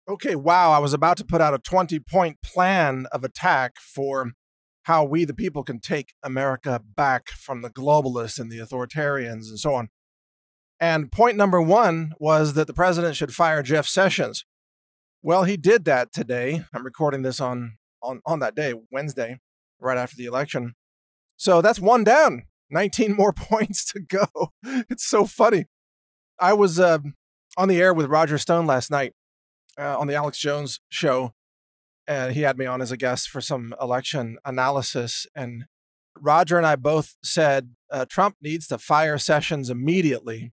Okay, wow. I was about to put out a 20-point plan of attack for how we, the people, can take America back from the globalists and the authoritarians and so on. And point number one was that the president should fire Jeff Sessions. Well, he did that today. I'm recording this on that day, Wednesday, right after the election. So that's one down, 19 more points to go. It's so funny. I was on the air with Roger Stone last night on the Alex Jones show. He had me on as a guest for some election analysis. And Roger and I both said Trump needs to fire Sessions immediately.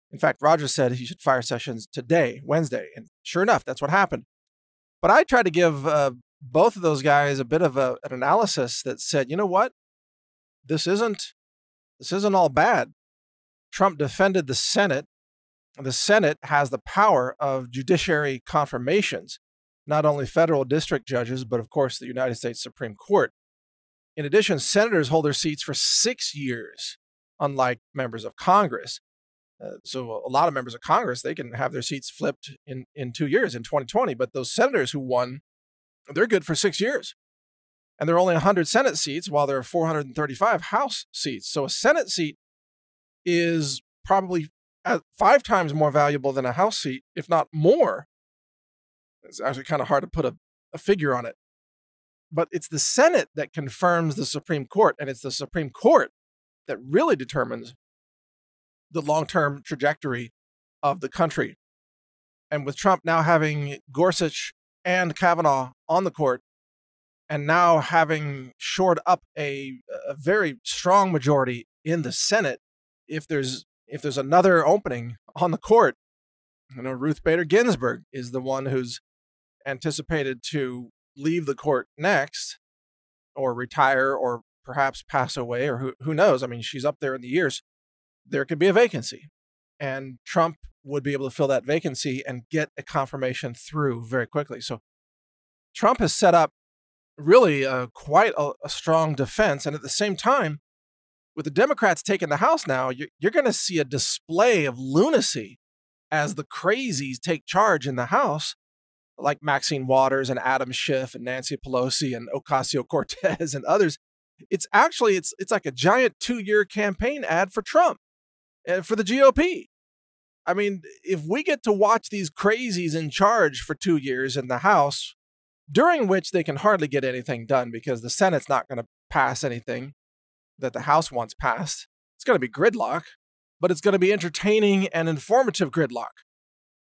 In fact, Roger said he should fire Sessions today, Wednesday. And sure enough, that's what happened. But I tried to give both of those guys a bit of an analysis that said, you know what? This isn't all bad. Trump defended the Senate. The Senate has the power of judiciary confirmations, not only federal district judges, but of course the United States Supreme Court. In addition, senators hold their seats for 6 years, unlike members of Congress. So a lot of members of Congress, they can have their seats flipped in 2 years, in 2020. But those senators who won, they're good for 6 years. And there are only 100 Senate seats, while there are 435 House seats. So a Senate seat is probably 5 times more valuable than a House seat, if not more. It's actually kind of hard to put a figure on it. But it's the Senate that confirms the Supreme Court, and it's the Supreme Court that really determines the long-term trajectory of the country. And with Trump now having Gorsuch and Kavanaugh on the court, and now having shored up a very strong majority in the Senate, if there's another opening on the court, Ruth Bader Ginsburg is the one who's anticipated to leave the court next, or retire, or perhaps pass away, or who knows? I mean, she's up there in the years. There could be a vacancy, and Trump would be able to fill that vacancy and get a confirmation through very quickly. So Trump has set up really quite a strong defense. And at the same time, with the Democrats taking the House now, you're going to see a display of lunacy as the crazies take charge in the House, like Maxine Waters and Adam Schiff and Nancy Pelosi and Ocasio-Cortez and others. It's like a giant 2-year campaign ad for Trump, for the GOP. I mean, if we get to watch these crazies in charge for 2 years in the House, during which they can hardly get anything done because the Senate's not going to pass anything that the House wants passed. It's going to be gridlock, but it's going to be entertaining and informative gridlock.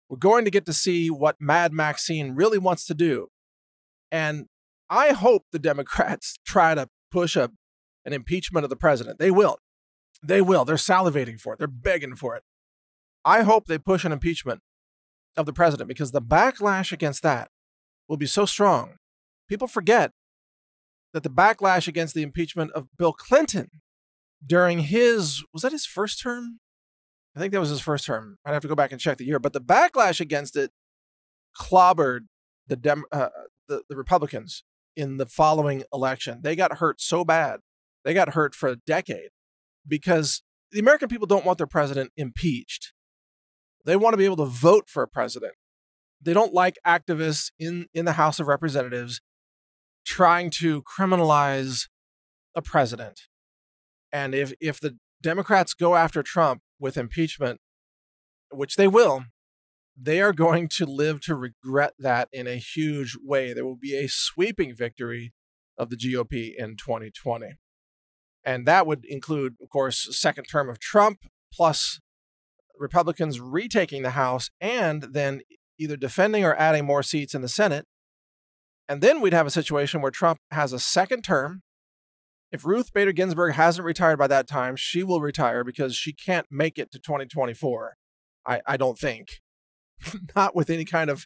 We're going to get to see what Mad Maxine really wants to do. And I hope the Democrats try to push an impeachment of the president. They will. They're salivating for it. They're begging for it. I hope they push an impeachment of the president, because the backlash against that will be so strong. People forget that the backlash against the impeachment of Bill Clinton during was that his first term? I think that was his first term. I'd have to go back and check the year. But the backlash against it clobbered the Republicans in the following election. They got hurt so bad. They got hurt for a decade because the American people don't want their president impeached. They want to be able to vote for a president. They don't like activists in the House of Representatives trying to criminalize a president. And if the Democrats go after Trump with impeachment, which they will, they are going to live to regret that in a huge way. There will be a sweeping victory of the GOP in 2020. And that would include, of course, a second term of Trump, plus Republicans retaking the House, and then either defending or adding more seats in the Senate. And then we'd have a situation where Trump has a second term. If Ruth Bader Ginsburg hasn't retired by that time, she will retire because she can't make it to 2024. I don't think. Not with any kind of,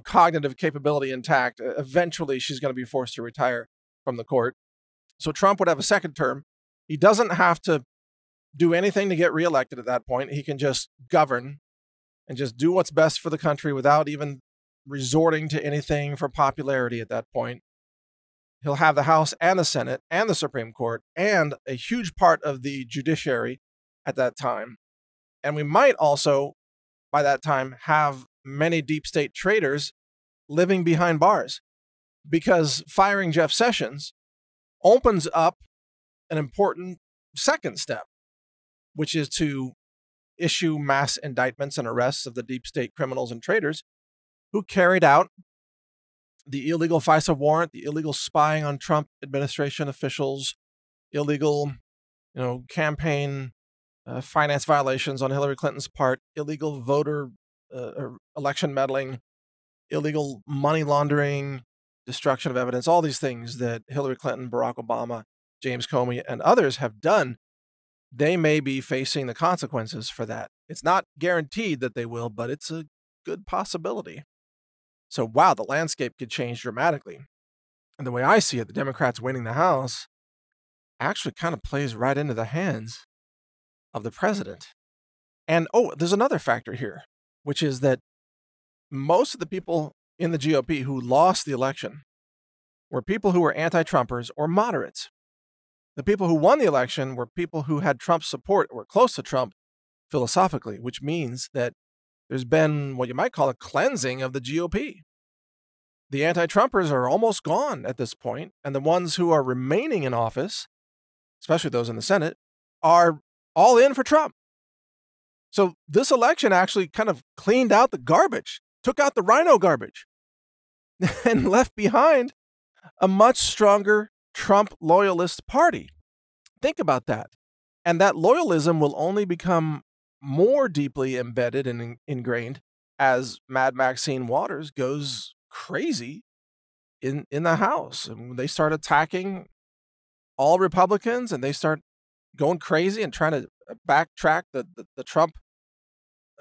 cognitive capability intact. Eventually, she's going to be forced to retire from the court. So Trump would have a second term. He doesn't have to do anything to get reelected at that point. He can just govern and just do what's best for the country without even resorting to anything for popularity at that point. He'll have the House and the Senate and the Supreme Court and a huge part of the judiciary at that time. And we might also, by that time, have many deep state traitors living behind bars, because firing Jeff Sessions opens up an important second step, which is to issue mass indictments and arrests of the deep state criminals and traitors who carried out the illegal FISA warrant, the illegal spying on Trump administration officials, illegal, campaign finance violations on Hillary Clinton's part, illegal voter or election meddling, illegal money laundering, destruction of evidence, all these things that Hillary Clinton, Barack Obama, James Comey, and others have done. They may be facing the consequences for that. It's not guaranteed that they will, but it's a good possibility. So, wow, the landscape could change dramatically. And the way I see it, the Democrats winning the House actually kind of plays right into the hands of the president. And, there's another factor here, which is that most of the people in the GOP who lost the election were people who were anti-Trumpers or moderates. The people who won the election were people who had Trump's support or were close to Trump philosophically, which means that there's been what you might call a cleansing of the GOP. The anti-Trumpers are almost gone at this point, and the ones who are remaining in office, especially those in the Senate, are all in for Trump. So this election actually kind of cleaned out the garbage, took out the rhino garbage, and left behind a much stronger Trump loyalist party. Think about that. And that loyalism will only become more deeply embedded and ingrained as Mad Maxine Waters goes crazy in the House. And they start attacking all Republicans, and they start going crazy and trying to backtrack the Trump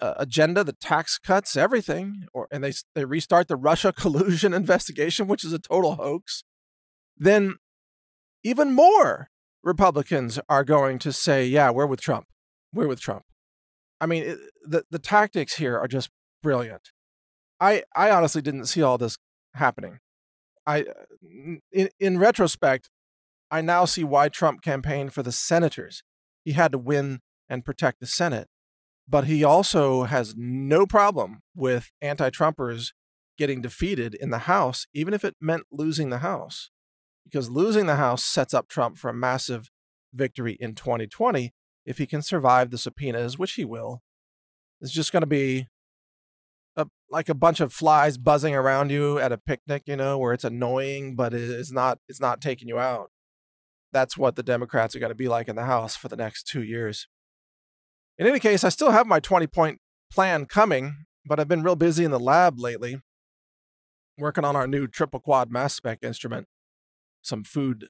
agenda, the tax cuts, everything. And they restart the Russia collusion investigation, which is a total hoax. Then even more Republicans are going to say, yeah, we're with Trump. We're with Trump. I mean, the tactics here are just brilliant. I honestly didn't see all this happening. In retrospect, I now see why Trump campaigned for the senators. He had to win and protect the Senate. But he also has no problem with anti-Trumpers getting defeated in the House, even if it meant losing the House. Because losing the House sets up Trump for a massive victory in 2020 if he can survive the subpoenas, which he will. It's just going to be like a bunch of flies buzzing around you at a picnic, where it's annoying, but it's not taking you out. That's what the Democrats are going to be like in the House for the next 2 years. In any case, I still have my 20-point plan coming, but I've been real busy in the lab lately, working on our new triple quad mass spec instrument. Some food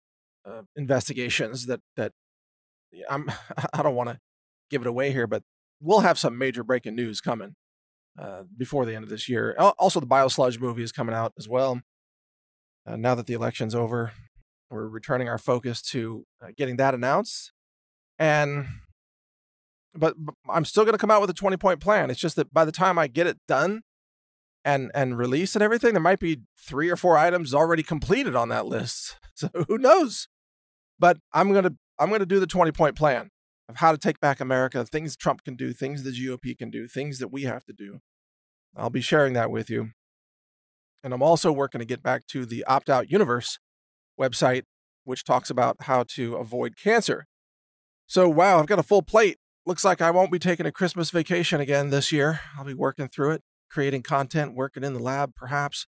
investigations that I don't want to give it away here, but we'll have some major breaking news coming before the end of this year. Also, the Biosludge movie is coming out as well. Now that the election's over, we're returning our focus to getting that announced. But I'm still going to come out with a 20-point plan. It's just that by the time I get it done and released and everything, there might be 3 or 4 items already completed on that list. So who knows? But I'm going to do the 20-point plan of how to take back America, things Trump can do, things the GOP can do, things that we have to do. I'll be sharing that with you. And I'm also working to get back to the Opt Out Universe website, which talks about how to avoid cancer. So, wow, I've got a full plate. Looks like I won't be taking a Christmas vacation again this year. I'll be working through it, creating content, working in the lab, perhaps,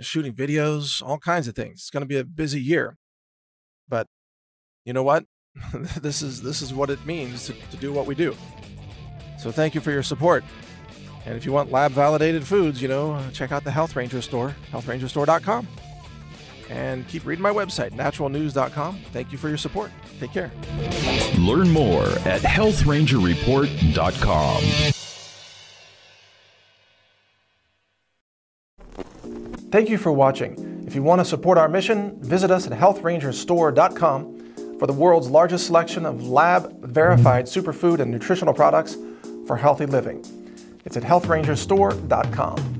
shooting videos, all kinds of things. It's going to be a busy year. But you know what? This is what it means to do what we do. So thank you for your support. And if you want lab-validated foods, check out the Health Ranger store, healthrangerstore.com. And keep reading my website, naturalnews.com. Thank you for your support. Take care. Learn more at healthrangerreport.com. Thank you for watching. If you want to support our mission, visit us at healthrangerstore.com for the world's largest selection of lab-verified superfood and nutritional products for healthy living. It's at healthrangerstore.com.